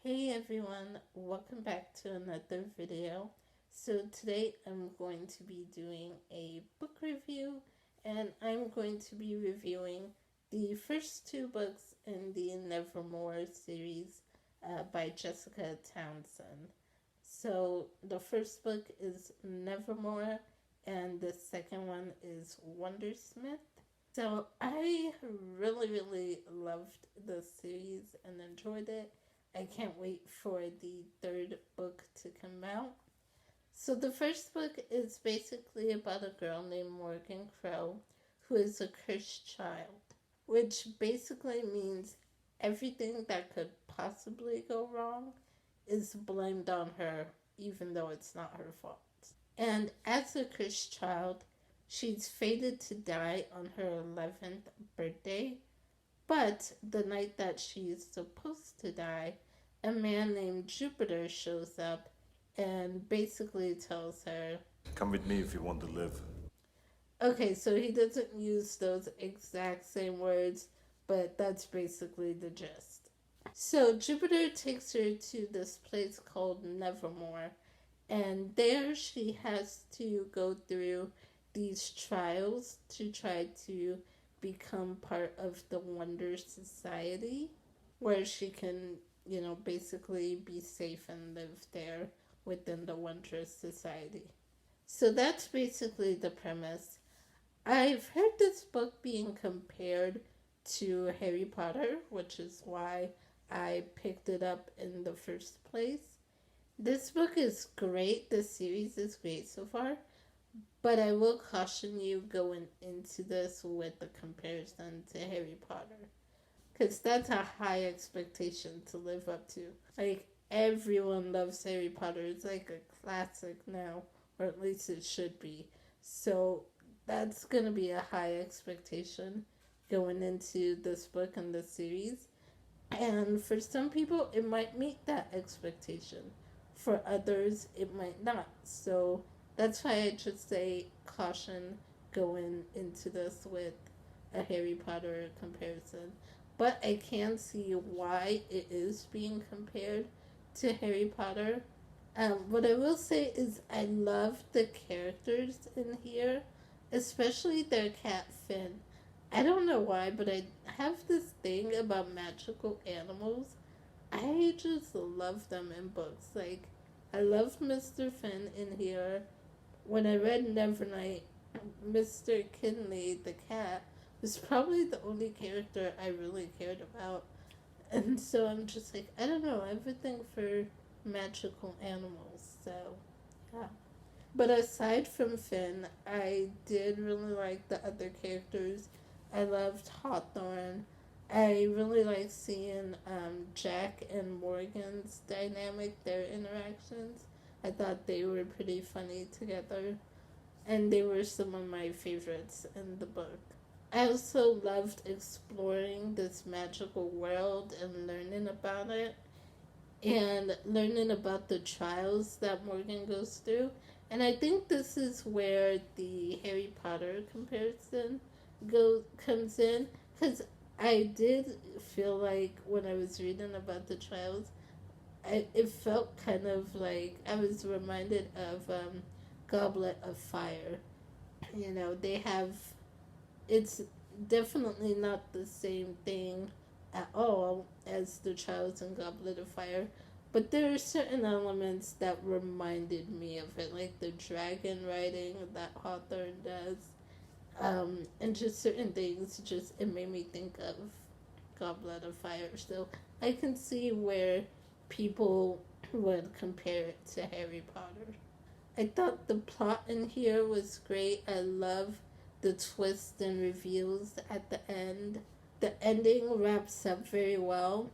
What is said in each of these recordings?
Hey everyone, welcome back to another video. So today I'm going to be doing a book review, and I'm going to be reviewing the first two books in the Nevermoor series by Jessica Townsend. So the first book is Nevermoor and the second one is Wundersmith. So I really loved the series and enjoyed it. I can't wait for the third book to come out. So the first book is basically about a girl named Morgan Crow who is a cursed child, which basically means everything that could possibly go wrong is blamed on her, even though it's not her fault. And as a cursed child, she's fated to die on her 11th birthday, but the night that she's supposed to die, a man named Jupiter shows up and basically tells her, "Come with me if you want to live." okay, so he doesn't use those exact same words, but that's basically the gist. So Jupiter takes her to this place called Nevermoor, and there she has to go through these trials to try to become part of the Wonder Society, where she can, basically be safe and live there within the Wonder Society. So that's basically the premise. I've heard this book being compared to Harry Potter, which is why I picked it up in the first place. This book is great. The series is great so far, but I will caution you going into this with the comparison to Harry Potter, because that's a high expectation to live up to. Like, everyone loves Harry Potter. It's like a classic now, or at least it should be. So that's going to be a high expectation going into this book and this series. And for some people, it might meet that expectation. For others, it might not. So that's why I just say caution going into this with a Harry Potter comparison. But I can see why it is being compared to Harry Potter. What I will say is I love the characters in here, especially their cat Finn. I don't know why, but I have this thing about magical animals. I just love them in books. Like, I love Mr. Finn in here. When I read Nevernight, Mr. Kinley, the cat, was probably the only character I really cared about. And so I'm just like, I don't know, everything for magical animals. So, yeah. But aside from Finn, I did really like the other characters. I loved Hawthorne. I really like seeing Jack and Morgan's dynamic, their interactions. I thought they were pretty funny together, and they were some of my favorites in the book. I also loved exploring this magical world and learning about it, and learning about the trials that Morgan goes through. And I think this is where the Harry Potter comparison comes in, because I did feel like when I was reading about the trials, it felt kind of like I was reminded of Goblet of Fire. They have, it's definitely not the same thing at all as the Trials and Goblet of Fire, but there are certain elements that reminded me of it, like the dragon riding that Hawthorne does, and just certain things. Just it made me think of Goblet of Fire. So I can see where people would compare it to Harry Potter. I thought the plot in here was great. I love the twists and reveals at the end. The ending wraps up very well,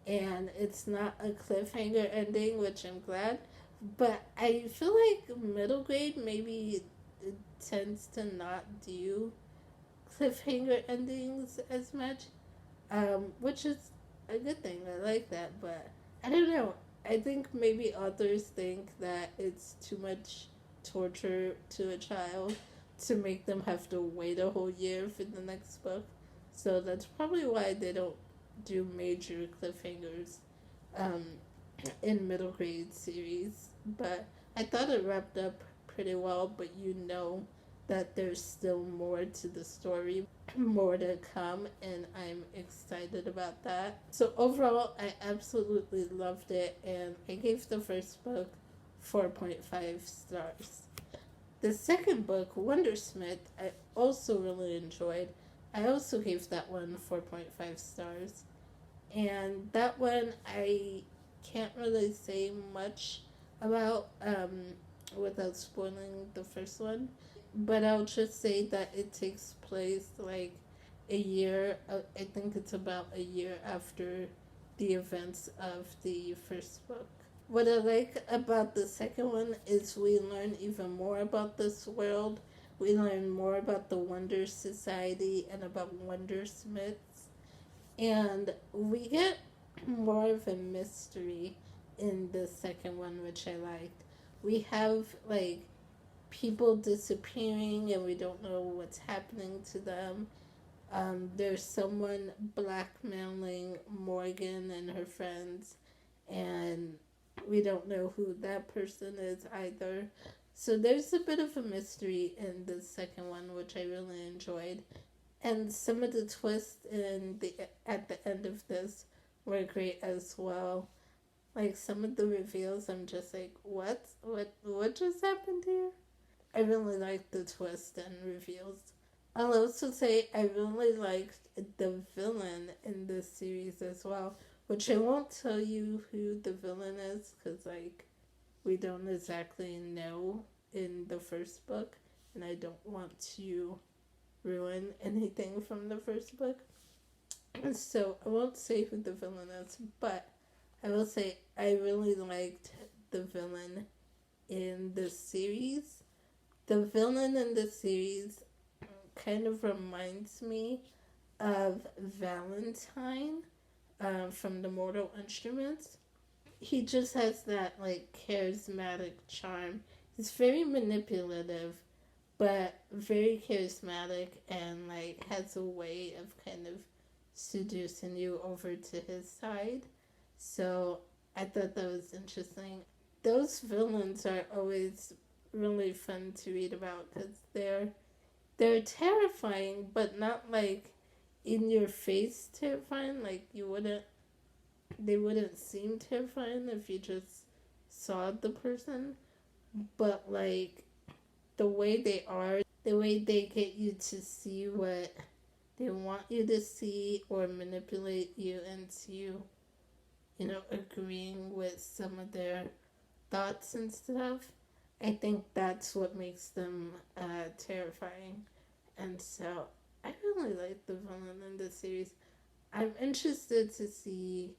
and it's not a cliffhanger ending, which I'm glad. But I feel like middle grade maybe it tends to not do cliffhanger endings as much, which is a good thing. I like that, but I don't know. I think maybe authors think that it's too much torture to a child to make them have to wait a whole year for the next book. So that's probably why they don't do major cliffhangers. Um, in middle grade series, but I thought it wrapped up pretty well. But you know that there's still more to the story, more to come, and I'm excited about that. So overall, I absolutely loved it, and I gave the first book 4.5 stars. The second book, Wundersmith, I also really enjoyed. I also gave that one 4.5 stars. And that one I can't really say much about without spoiling the first one. But I'll just say that it takes place like a year, I think it's about a year after the events of the first book. What I like about the second one is we learn even more about this world. We learn more about the Wonder Society and about Wondersmiths. And we get more of a mystery in the second one, which I liked. We have like people disappearing and we don't know what's happening to them. There's someone blackmailing Morgan and her friends, and we don't know who that person is either. So there's a bit of a mystery in the second one, which I really enjoyed. And some of the twists in the at the end of this were great as well. Like some of the reveals, I'm just like, what just happened here? I really liked the twist and reveals. I'll also say I really liked the villain in this series as well, which I won't tell you who the villain is because like we don't exactly know in the first book, and I don't want to ruin anything from the first book. So I won't say who the villain is, but I will say I really liked the villain in the series. The villain in the series kind of reminds me of Valentine from the Mortal Instruments. He just has that like charismatic charm. He's very manipulative, but very charismatic and like has a way of kind of seducing you over to his side. So I thought that was interesting. Those villains are always really fun to read about because they're terrifying, but not like in your face terrifying. Like you wouldn't, they wouldn't seem terrifying if you just saw the person. But like the way they are, the way they get you to see what they want you to see or manipulate you into, you know, agreeing with some of their thoughts and stuff. I think that's what makes them terrifying. And so I really like the villain in this series. I'm interested to see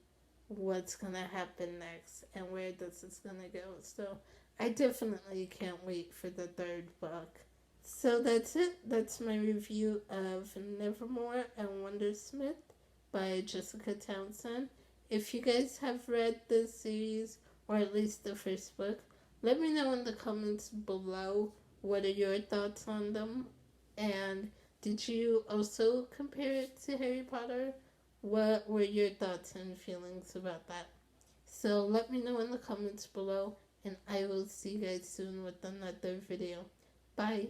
what's going to happen next and where this is going to go. So I definitely can't wait for the third book. So that's it. That's my review of Nevermoor and Wundersmith by Jessica Townsend. If you guys have read this series, or at least the first book, let me know in the comments below what are your thoughts on them. And did you also compare it to Harry Potter? What were your thoughts and feelings about that? So let me know in the comments below, and I will see you guys soon with another video. Bye.